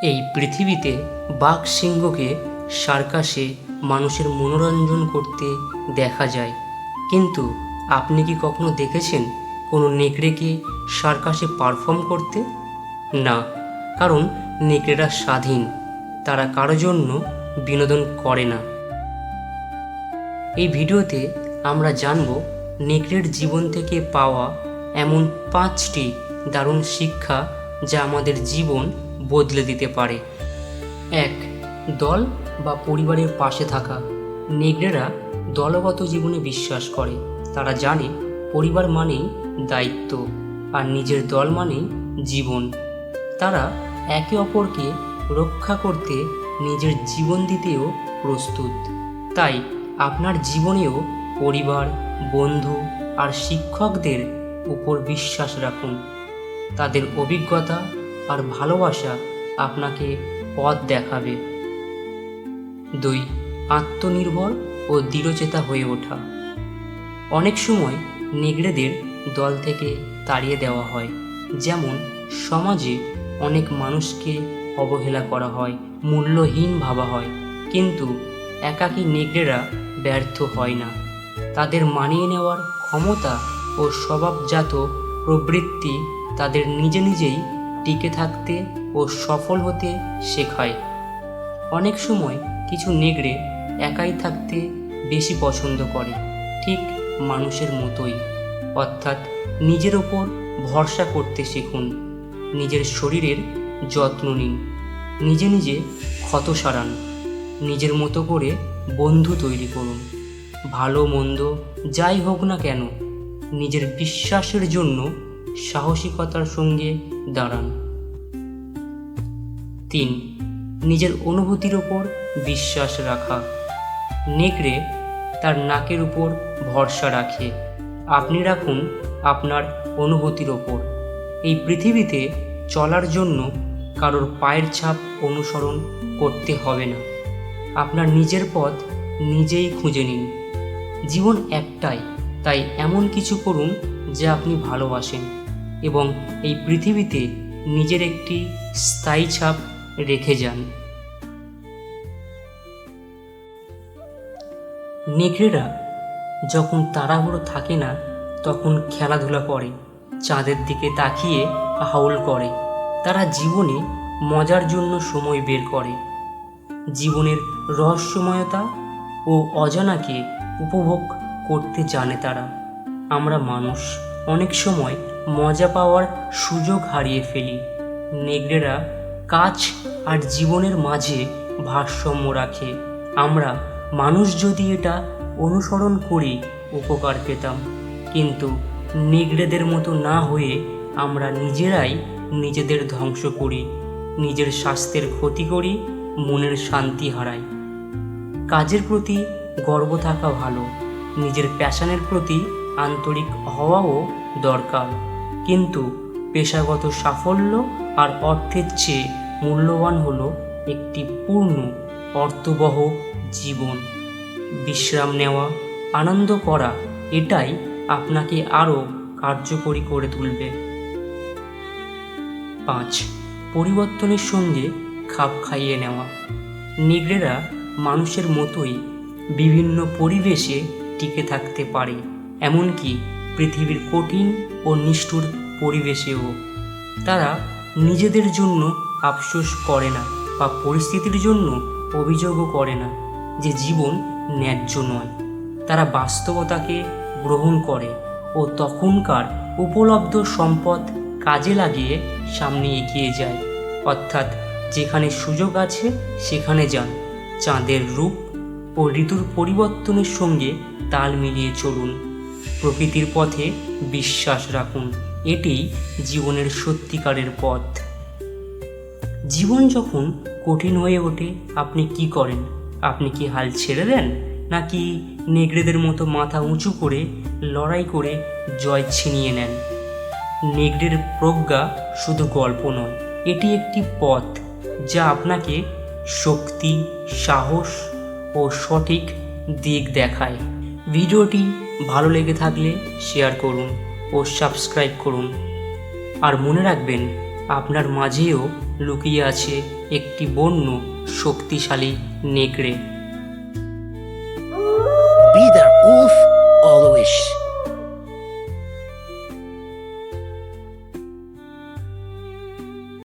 এই পৃথিবীতে বাঘ সিংহকে সার্কাসে মানুষের মনোরঞ্জন করতে দেখা যায়, কিন্তু আপনি কি কখনো দেখেছেন কোনো নেকড়েকে সার্কাসে পারফর্ম করতে? না, কারণ নেকড়েরা স্বাধীন, তারা কারো জন্য বিনোদন করে না। এই ভিডিওতে আমরা জানব নেকড়ের জীবন থেকে পাওয়া এমন 5টি দারুণ শিক্ষা যা আমাদের জীবন বদলে দিতে পারে। 1. দল বা পরিবারের পাশে থাকা। নেকড়েরা দলগত জীবনে বিশ্বাস করে। তারা জানে পরিবার মানেই দায়িত্ব আর নিজের দল মানেই জীবন। তারা একে অপরকে রক্ষা করতে নিজের জীবন দিতেও প্রস্তুত। তাই আপনার জীবনেও পরিবার, বন্ধু আর শিক্ষকদের উপর বিশ্বাস রাখুন। তাদের অভিজ্ঞতা আর ভালোবাসা আপনাকে পথ দেখাবে। 2. আত্মনির্ভর ও দৃঢ়চেতা হয়ে ওঠা। অনেক সময় নেকড়েদের দল থেকে তাড়িয়ে দেওয়া হয়, যেমন সমাজে অনেক মানুষকে অবহেলা করা হয়, মূল্যহীন ভাবা হয়, কিন্তু একাকী নেকড়েরা ব্যর্থ হয় না। তাদের মানিয়ে নেওয়ার ক্ষমতা ও স্বভাবজাত প্রবৃত্তি তাদের নিজেই টিকে থাকতে ও সফল হতে শেখায়। অনেক সময় কিছু নেকড়ে একাই থাকতে বেশি পছন্দ করে, ঠিক মানুষের মতোই। অর্থাৎ নিজের ওপর ভরসা করতে শিখুন, নিজের শরীরের যত্ন নিন, নিজে ক্ষত সারান, নিজের মতো করে বন্ধু তৈরি করুন। ভালো মন্দ যাই হোক না কেন, নিজের বিশ্বাসের জন্য সাহসিকতার সঙ্গে দাঁড়ান। 3. নিজের অনুভূতির ওপর বিশ্বাস রাখা। নেকড়ে তার নাকের উপর ভরসা রাখে, আপনি রাখুন আপনার অনুভূতির ওপর। এই পৃথিবীতে চলার জন্য কারোর পায়ের ছাপ অনুসরণ করতে হবে না। আপনার নিজের পথ নিজেই খুঁজে নিন। জীবন একটাই, তাই এমন কিছু করুন যা আপনি ভালোবাসেন এবং এই পৃথিবীতে নিজের একটি স্থায়ী ছাপ রেখে যান। নেকড়েরা যখন তাড়াহুড়ো থাকে না, তখন খেলাধুলা করে, চাঁদের দিকে তাকিয়ে হাউল করে। তারা জীবনে মজার জন্য সময় বের করে। জীবনের রহস্যময়তা ও অজানাকে উপভোগ করতে জানে তারা। আমরা মানুষ অনেক সময় মজা পাওয়ার সুযোগ হারিয়ে ফেলি। নেকড়েরা কাজ আর জীবনের মাঝে ভারসাম্য রাখে। আমরা মানুষ যদি এটা অনুসরণ করি উপকার পেতাম, কিন্তু নেকড়েদের মতো না হয়ে আমরা নিজেরাই নিজেদের ধ্বংস করি, নিজের স্বাস্থ্যের ক্ষতি করি, মনের শান্তি হারাই। কাজের প্রতি গর্ব থাকা ভালো, নিজের প্যাশনের প্রতি আন্তরিক হওয়াও দরকার, কিন্তু পেশাগত সাফল্য আর অর্থের চেয়ে মূল্যবান হলো একটি পূর্ণ অর্থবহ জীবন। বিশ্রাম নেওয়া, আনন্দ করা, এটাই আপনাকে আরও কার্যকরী করে তুলবে। 5. পরিবর্তনের সঙ্গে খাপ খাইয়ে নেওয়া। নেকড়েরা মানুষের মতোই বিভিন্ন পরিবেশে টিকে থাকতে পারে, এমনকি পৃথিবীর কঠিন ও নিষ্ঠুর পরিবেশেও। তারা নিজেদের জন্য আফসোস করে না বা পরিস্থিতির জন্য অভিযোগও করে না যে জীবন ন্যায্য নয়। তারা বাস্তবতাকে গ্রহণ করে ও তখনকার উপলব্ধ সম্পদ কাজে লাগিয়ে সামনে এগিয়ে যায়। অর্থাৎ যেখানে সুযোগ আছে সেখানে যান। চাঁদের রূপ ও ঋতুর পরিবর্তনের সঙ্গে তাল মিলিয়ে চলুন। প্রকৃতির পথে বিশ্বাস রাখুন, এটিই জীবনের সত্যিকারের পথ। জীবন যখন কঠিন হয়ে ওঠে, আপনি কি করেন? আপনি কি হাল ছেড়ে দেন, নাকি নেকড়েদের মতো মাথা উঁচু করে লড়াই করে জয় ছিনিয়ে নেন? নেকড়ের প্রজ্ঞা শুধু গল্প নয়, এটি একটি পথ যা আপনাকে শক্তি, সাহস ও সঠিক দিক দেখায়। ভিডিওটি ভালো লেগে থাকলে শেয়ার করুন ও সাবস্ক্রাইব করুন। আর মনে রাখবেন, আপনার মাঝেও লুকিয়ে আছে একটি বন্য শক্তিশালী নেকড়ে। Be the wolf always.